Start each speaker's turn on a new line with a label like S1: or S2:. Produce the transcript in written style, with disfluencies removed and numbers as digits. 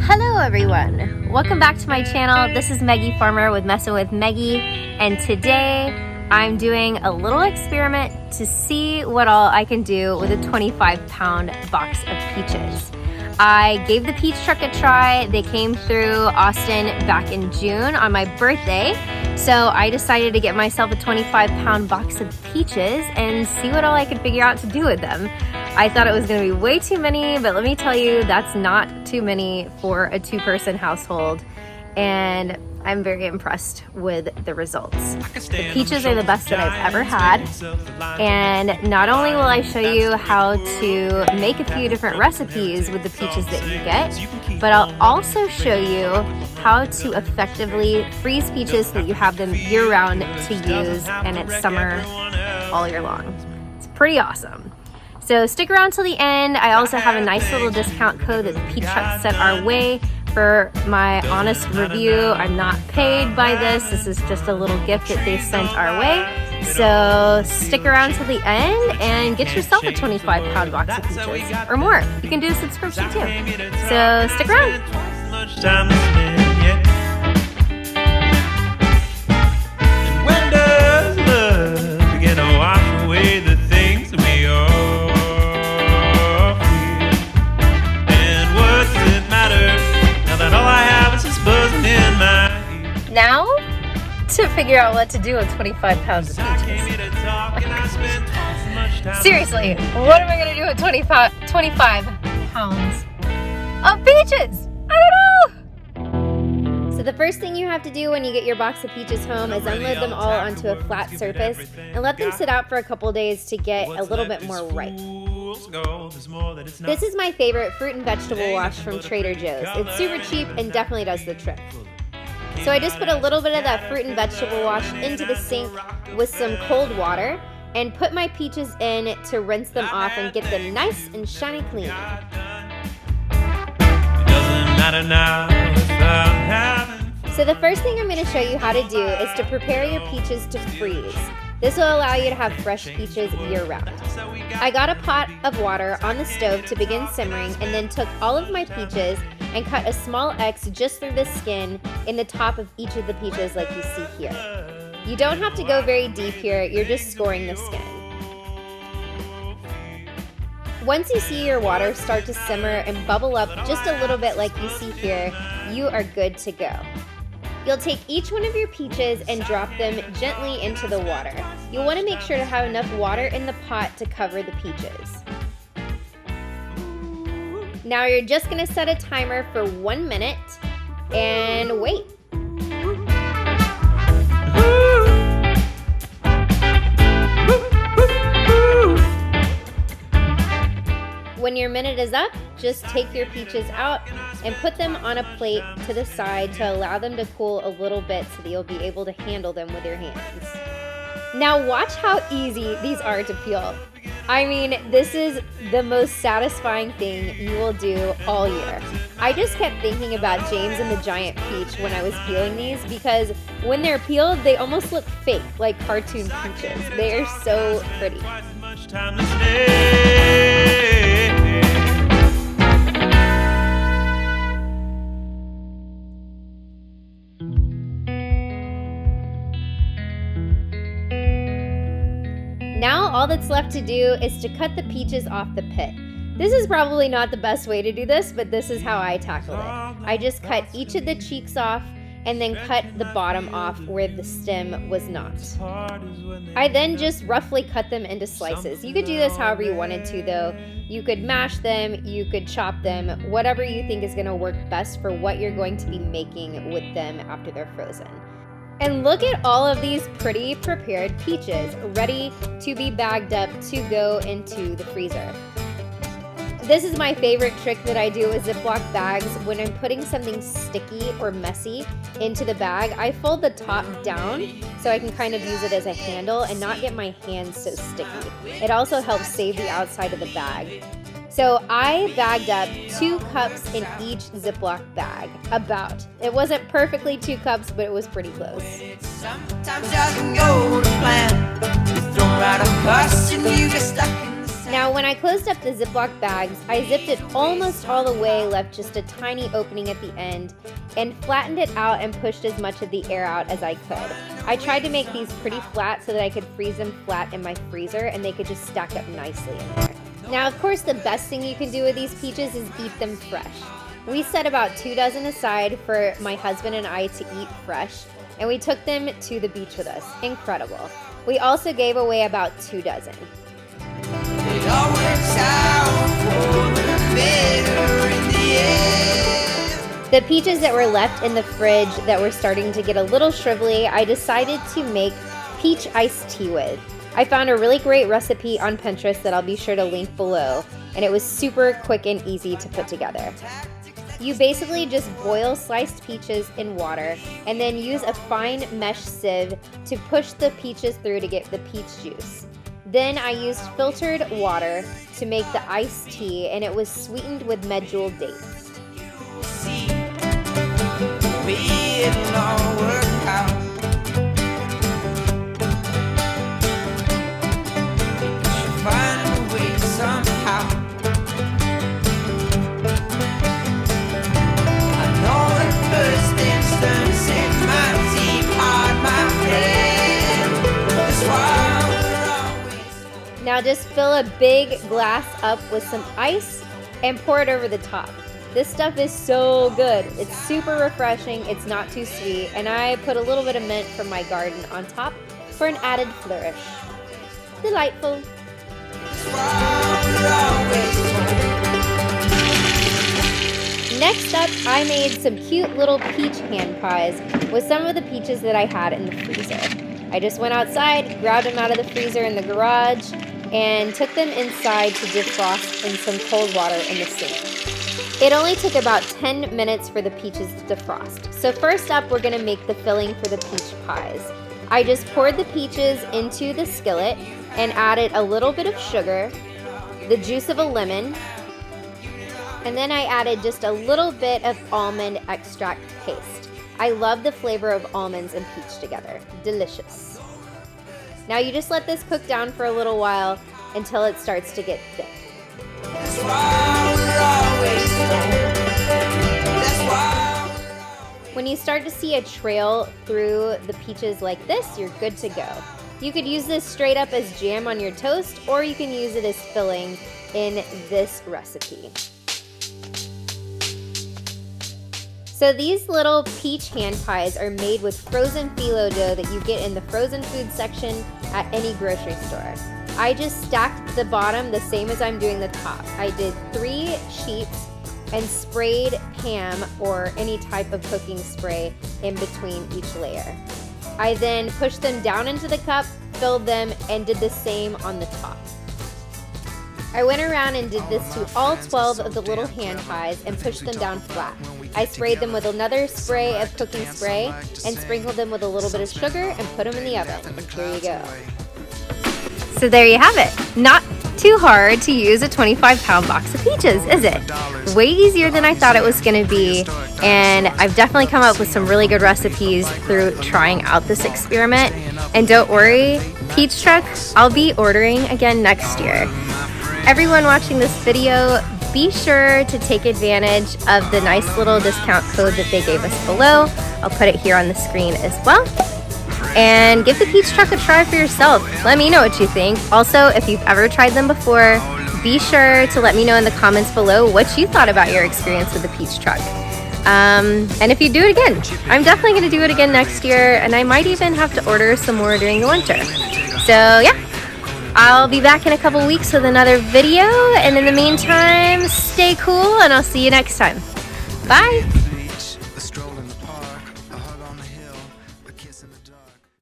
S1: Hello everyone, welcome back to my channel. This is Meggie Farmer with Messin' with Meggie, and today I'm doing a little experiment to see what all I can do with a 25-pound box of peaches. I gave the peach truck a try. They came through Austin back in June on my birthday, so I decided to get myself a 25-pound box of peaches and see what all I could figure out to do with them. I thought it was going to be way too many, but let me tell you, that's not too many for a two-person household, and I'm very impressed with the results. The peaches are the best that I've ever had, and not only will I show you how to make a few different recipes with the peaches that you get, but I'll also show you how to effectively freeze peaches so that you have them year-round to use, and it's summer all year long. It's pretty awesome. So stick around till the end. I also have a nice little discount code that the Peach Truck sent our way for my honest review. I'm not paid by this. This is just a little gift that they sent our way. So stick around till the end and get yourself a 25-pound box of peaches or more. You can do a subscription too. So stick around. Now, to figure out what to do with 25 pounds of peaches. Seriously, what am I going to do with 25 pounds of peaches? I don't know! So the first thing you have to do when you get your box of peaches home is unload them all onto a flat surface and let them sit out for a couple days to get a little bit more ripe. This is my favorite fruit and vegetable wash from Trader Joe's. It's super cheap and definitely does the trick. So I just put a little bit of that fruit and vegetable wash into the sink with some cold water and put my peaches in to rinse them off and get them nice and shiny clean. So the first thing I'm going to show you how to do is to prepare your peaches to freeze. This will allow you to have fresh peaches year-round. I got a pot of water on the stove to begin simmering and then took all of my peaches and cut a small X just through the skin in the top of each of the peaches like you see here. You don't have to go very deep here, you're just scoring the skin. Once you see your water start to simmer and bubble up just a little bit like you see here, you are good to go. You'll take each one of your peaches and drop them gently into the water. You'll want to make sure to have enough water in the pot to cover the peaches. Now you're just going to set a timer for 1 minute and wait. When your minute is up, just take your peaches out and put them on a plate to the side to allow them to cool a little bit so that you'll be able to handle them with your hands. Now watch how easy these are to peel. I mean, this is the most satisfying thing you will do all year. I just kept thinking about James and the Giant Peach when I was peeling these because when they're peeled, they almost look fake, like cartoon peaches. They are so pretty. Now all that's left to do is to cut the peaches off the pit. This is probably not the best way to do this, but this is how I tackled it. I just cut each of the cheeks off and then cut the bottom off where the stem was not. I then just roughly cut them into slices. You could do this however you wanted to though. You could mash them, you could chop them, whatever you think is going to work best for what you're going to be making with them after they're frozen. And look at all of these pretty prepared peaches, ready to be bagged up to go into the freezer. This is my favorite trick that I do with Ziploc bags. When I'm putting something sticky or messy into the bag, I fold the top down so I can kind of use it as a handle and not get my hands so sticky. It also helps save the outside of the bag. So I bagged up 2 cups in each Ziploc bag, about. It wasn't perfectly 2 cups, but it was pretty close. Sometimes doesn't go to plan. You throw out a cuss and you get stuck in the sand. Now when I closed up the Ziploc bags, I zipped it almost all the way, left just a tiny opening at the end, and flattened it out and pushed as much of the air out as I could. I tried to make these pretty flat so that I could freeze them flat in my freezer and they could just stack up nicely in there. Now of course the best thing you can do with these peaches is eat them fresh. We set about 2 dozen aside for my husband and I to eat fresh, and we took them to the beach with us. Incredible. We also gave away about 2 dozen. It all works out for the better in the end. The peaches that were left in the fridge that were starting to get a little shrivelly, I decided to make peach iced tea with. I found a really great recipe on Pinterest that I'll be sure to link below, and it was super quick and easy to put together. You basically just boil sliced peaches in water and then use a fine mesh sieve to push the peaches through to get the peach juice. Then I used filtered water to make the iced tea, and it was sweetened with medjool dates. Now just fill a big glass up with some ice and pour it over the top. This stuff is so good. It's super refreshing, it's not too sweet, and I put a little bit of mint from my garden on top for an added flourish. Delightful. Next up, I made some cute little peach hand pies with some of the peaches that I had in the freezer. I just went outside, grabbed them out of the freezer in the garage, and took them inside to defrost in some cold water in the sink. It only took about 10 minutes for the peaches to defrost. So first up, we're gonna make the filling for the peach pies. I just poured the peaches into the skillet and added a little bit of sugar, the juice of a lemon, and then I added just a little bit of almond extract paste. I love the flavor of almonds and peach together. Delicious. Now you just let this cook down for a little while until it starts to get thick. When you start to see a trail through the peaches like this, you're good to go. You could use this straight up as jam on your toast, or you can use it as filling in this recipe. So these little peach hand pies are made with frozen phyllo dough that you get in the frozen food section at any grocery store. I just stacked the bottom the same as I'm doing the top. I did 3 sheets and sprayed Pam or any type of cooking spray in between each layer. I then pushed them down into the cup, filled them, and did the same on the top. I went around and did this to all 12 of the little hand pies and pushed them down flat. I sprayed them with another spray of cooking spray and sprinkled them with a little bit of sugar and put them in the oven. And here you go. So there you have it. Not too hard to use a 25-pound box of peaches, is it? Way easier than I thought it was going to be, and I've definitely come up with some really good recipes through trying out this experiment. And don't worry, Peach Truck, I'll be ordering again next year. Everyone watching this video, be sure to take advantage of the nice little discount code that they gave us below. I'll put it here on the screen as well. And give the Peach Truck a try for yourself. Let me know what you think. Also, if you've ever tried them before, be sure to let me know in the comments below what you thought about your experience with the Peach Truck. And if you do it again, I'm definitely going to do it again next year, and I might even have to order some more during the winter. So yeah, I'll be back in a couple weeks with another video, and in the meantime, stay cool, and I'll see you next time. Bye!